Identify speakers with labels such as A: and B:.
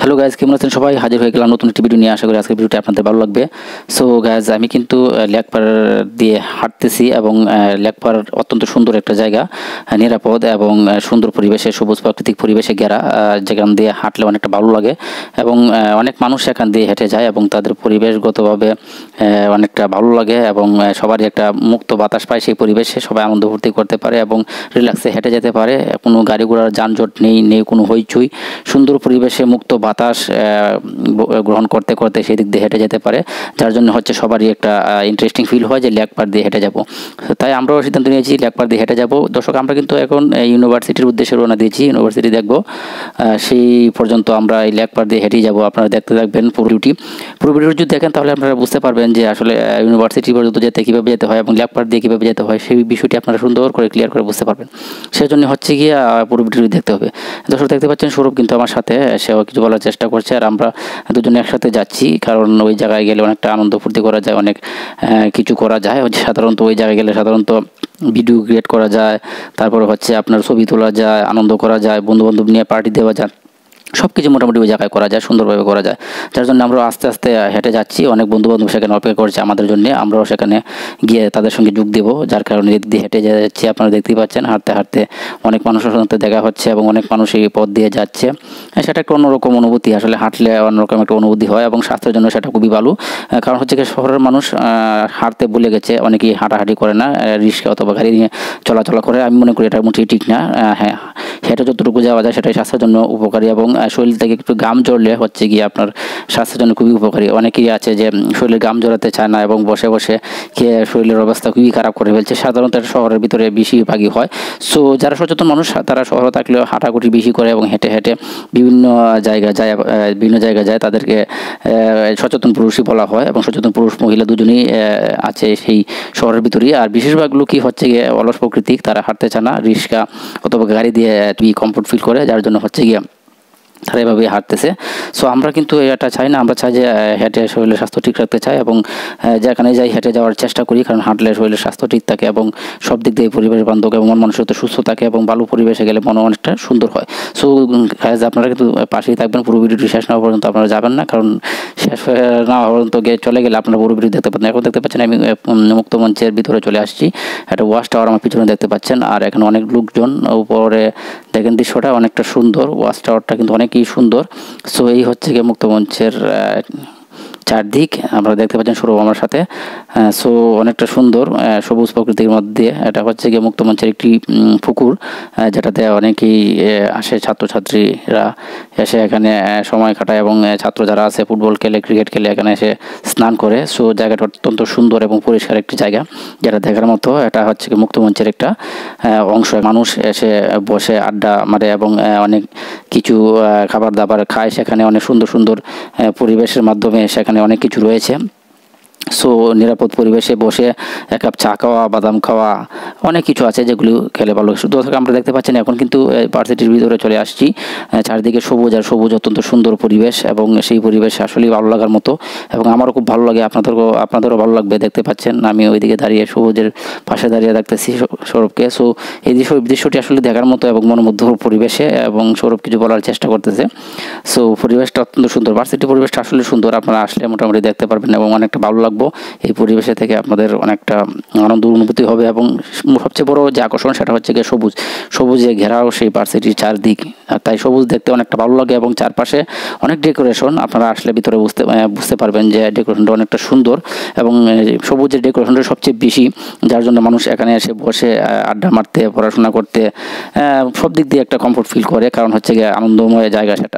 A: Hello guys, কেমন আছেন সবাই? হাজির হয়ে গেলাম নতুন একটি ভিডিও নিয়ে। আশা করি আজকের ভিডিওটি আপনাদের ভালো লাগবে। সো গাইজ, আমি কিন্তু লেকপাড় দিয়ে হাঁটতেছি এবং লেকপাড় অত্যন্ত সুন্দর একটা জায়গা, নিরাপদ এবং সুন্দর পরিবেশে, সবুজ প্রাকৃতিক পরিবেশে ঘেরা, যেখান দিয়ে হাঁটলে অনেকটা ভালো লাগে এবং অনেক মানুষ এখান দিয়ে হেঁটে যায় এবং তাদের পরিবেশগতভাবে অনেকটা ভালো লাগে এবং সবারই একটা মুক্ত বাতাস পায়। সেই পরিবেশে সবাই আনন্দ ফুর্তি করতে পারে এবং রিল্যাক্সে হেঁটে যেতে পারে। কোনো গাড়ি ঘোড়ার যানজট নেই কোনো হইচই। সুন্দর পরিবেশে মুক্ত বাতাস গ্রহণ করতে করতে সেই দিক দিয়ে হেঁটে যেতে পারে, যার জন্য হচ্ছে সবারই একটা ইন্টারেস্টিং ফিল হয় যে লেকপাড় দিয়ে হেঁটে যাব। তাই আমরাও সিদ্ধান্ত নিয়েছি লেকপাড় দিয়ে হেঁটে যাব। দর্শক, আমরা কিন্তু এখন ইউনিভার্সিটির উদ্দেশ্যে রওনা দিয়েছি, ইউনিভার্সিটি দেখব। সেই পর্যন্ত আমরা এই লেকপাড় দিয়ে হেঁটেই যাব। আপনারা দেখতে থাকবেন পুরো ভিডিও যদি দেখেন তাহলে আপনারা বুঝতে পারবেন যে আসলে ইউনিভার্সিটি পর্যন্ত যেতে কীভাবে যেতে হয় এবং লেকপাড় দিয়ে কীভাবে যেতে হয়, সেই বিষয়টি আপনারা সুন্দর করে ক্লিয়ার করে বুঝতে পারবেন। সেজন্য হচ্ছে গিয়ে পুরো ভিডিওটি দেখতে হবে। দর্শক, দেখতে পাচ্ছেন সৌরভ কিন্তু আমার সাথে, সেও কিছু বলার চেষ্টা করছে আর আমরা দুজনে একসাথে যাচ্ছি, কারণ ওই জায়গায় গেলে অনেকটা আনন্দ ফুর্তি করা যায়, অনেক কিছু করা যায়। সাধারণত ওই জায়গায় গেলে সাধারণত ভিডিও ক্রিয়েট করা যায়, তারপরে হচ্ছে আপনার ছবি তোলা যায়, আনন্দ করা যায়, বন্ধুবান্ধব নিয়ে পার্টি দেওয়া যায়, সব কিছু মোটামুটি ওই জায়গায় করা যায়, সুন্দরভাবে করা যায়। যার জন্য আমরা আস্তে আস্তে হেঁটে যাচ্ছি। অনেক বন্ধুবান্ধব সেখানে অপেক্ষা করছে আমাদের জন্য, আমরাও সেখানে গিয়ে তাদের সঙ্গে যোগ দেবো। যার কারণে এদিক দিয়ে হেঁটে যাচ্ছি। আপনারা দেখতেই পাচ্ছেন হাঁটতে হাঁটতে অনেক মানুষের সাথে দেখা হচ্ছে এবং অনেক মানুষ এই পথ দিয়ে যাচ্ছে। সেটা একটা অন্যরকম অনুভূতি, আসলে হাঁটলে অন্যরকম একটা অনুভূতি হয় এবং স্বাস্থ্যের জন্য সেটা খুবই ভালো। কারণ হচ্ছে কি, শহরের মানুষ হাঁটতে ভুলে গেছে, অনেকেই হাঁটাহাঁটি করে না, রিক্সা অথবা গাড়ি নিয়ে চলাচল করে। আমি মনে করি এটা মোটেই ঠিক না। হ্যাঁ, হেঁটে যতটুকু যাওয়া যায় সেটাই স্বাস্থ্যের জন্য উপকারী এবং শরীর থেকে একটু ঘাম ঝরলে হচ্ছে গিয়ে আপনার স্বাস্থ্যের জন্য খুবই উপকারী। অনেকেই আছে যে শরীরে ঘাম ঝরাতে চায় না এবং বসে বসে খেয়ে শরীরের অবস্থা খুবই খারাপ করে ফেলছে। সাধারণত শহরের ভিতরে বেশিরভাগই হয়। সো যারা সচেতন মানুষ তারা শহরে থাকলেও হাঁটাকুটি বেশি করে এবং হেঁটে হেঁটে বিভিন্ন জায়গায় যায়। তাদেরকে সচেতন পুরুষই বলা হয় এবং সচেতন পুরুষ মহিলা দুজনেই আছে সেই শহরের ভিতরেই। আর বেশিরভাগ লোকই হচ্ছে গিয়ে অলস প্রকৃতিক, তারা হাঁটতে চায় না, রিক্সা অথবা গাড়ি দিয়ে কমফোর্ট ফিল করে, যার জন্য হচ্ছে গিয়ে তারা এভাবেই হাঁটতেছে। সো আমরা কিন্তু এটা চাই না, আমরা চাই যে হেঁটে শরীরের স্বাস্থ্য ঠিক রাখতে চাই এবং যেখানে যাই হেঁটে যাওয়ার চেষ্টা করি, কারণ হাঁটলে শরীরের স্বাস্থ্য ঠিক থাকে এবং সব দিক দিয়ে পরিবেশ বান্ধব এবং মন মানসিকতা সুস্থ থাকে এবং ভালো পরিবেশে গেলে মন অনেকটা সুন্দর হয়। সো গাইজ, আপনারা কিন্তু পাশেই থাকবেন, পুরো ভিডিওটি শেষ না হওয়া পর্যন্ত আপনারা যাবেন না, কারণ শেষ না হওয়া পর্যন্ত চলে গেলে আপনারা পুরো ভিডিও দেখতে পাচ্ছেন। এখন দেখতে পাচ্ছেন আমি মুক্ত মঞ্চের ভিতরে চলে আসছি। একটা ওয়াচ টাওয়ার আমার পিছনে দেখতে পাচ্ছেন আর এখানে অনেক লোকজন। উপরে দেখেন দৃশ্যটা অনেকটা সুন্দর, ওয়াচ টাওয়ারটা কিন্তু অনেকই সুন্দর। সো এই হচ্ছে গিয়ে মুক্ত মঞ্চের চারদিক আপনারা দেখতে পাচ্ছেন সৌরভ আমার সাথে। সো অনেকটা সুন্দর সবুজ প্রকৃতির মধ্যে। এটা হচ্ছে গিয়ে মুক্ত মঞ্চের একটি পুকুর, যেটাতে অনেকেই আসে, ছাত্রছাত্রীরা এসে এখানে সময় কাটায় এবং ছাত্র যারা আছে ফুটবল খেলে, ক্রিকেট খেলে এখানে এসে স্নান করে। সো জায়গাটা অত্যন্ত সুন্দর এবং পরিষ্কার একটি জায়গা, যেটা দেখার মতো। এটা হচ্ছে গিয়ে মুক্ত মঞ্চের একটা অংশ। মানুষ এসে বসে আড্ডা মারে এবং অনেক কিছু খাবার দাবার খায় সেখানে। অনেক সুন্দর সুন্দর পরিবেশের মাধ্যমে সেখানে অনেক কিছু রয়েছে। সো নিরাপদ পরিবেশে বসে এক কাপ চা খাওয়া, বাদাম খাওয়া, অনেক কিছু আছে যেগুলো খেলে ভালো। শুধু আমরা দেখতে পাচ্ছেন এখন কিন্তু ভার্সিটির ভিতরে চলে আসছি। চারিদিকে সবুজ আর সবুজ, অত্যন্ত সুন্দর পরিবেশ এবং সেই পরিবেশ আসলেই ভালো লাগার মতো এবং আমারও খুব ভালো লাগে, আপনাদেরও ভালো লাগবে। দেখতে পাচ্ছেন আমি ওইদিকে দাঁড়িয়ে, সবুজের পাশে দাঁড়িয়ে দেখতেছি সৌরভকে। সো এই দৃশ্যটি আসলে দেখার মতো এবং মনোমুগ্ধকর পরিবেশে, এবং সৌরভ কিছু বলার চেষ্টা করতেছে। সো পরিবেশটা অত্যন্ত সুন্দর, ভার্সিটির পরিবেশটা আসলে সুন্দর। আপনারা আসলে মোটামুটি দেখতে পারবেন এবং অনেকটা ভালো লাগবে। এই পরিবেশে থেকে আপনাদের অনেকটা আনন্দ অনুভূতি হবে এবং সবচেয়ে বড় যে আকর্ষণ সেটা হচ্ছে গিয়ে সবুজে ঘেরাও সেই ভার্সিটির চারদিক। তাই সবুজ দেখতে অনেকটা ভালো লাগে এবং চারপাশে অনেক ডেকোরেশন। আপনারা আসলে ভিতরে বুঝতে পারবেন যে ডেকোরেশনটা অনেকটা সুন্দর এবং সবুজের ডেকোরেশনটা সবচেয়ে বেশি, যার জন্য মানুষ এখানে এসে বসে আড্ডা মারতে, পড়াশোনা করতে, সব দিক দিয়ে একটা কমফোর্ট ফিল করে, কারণ হচ্ছে গিয়ে আনন্দময় জায়গা সেটা।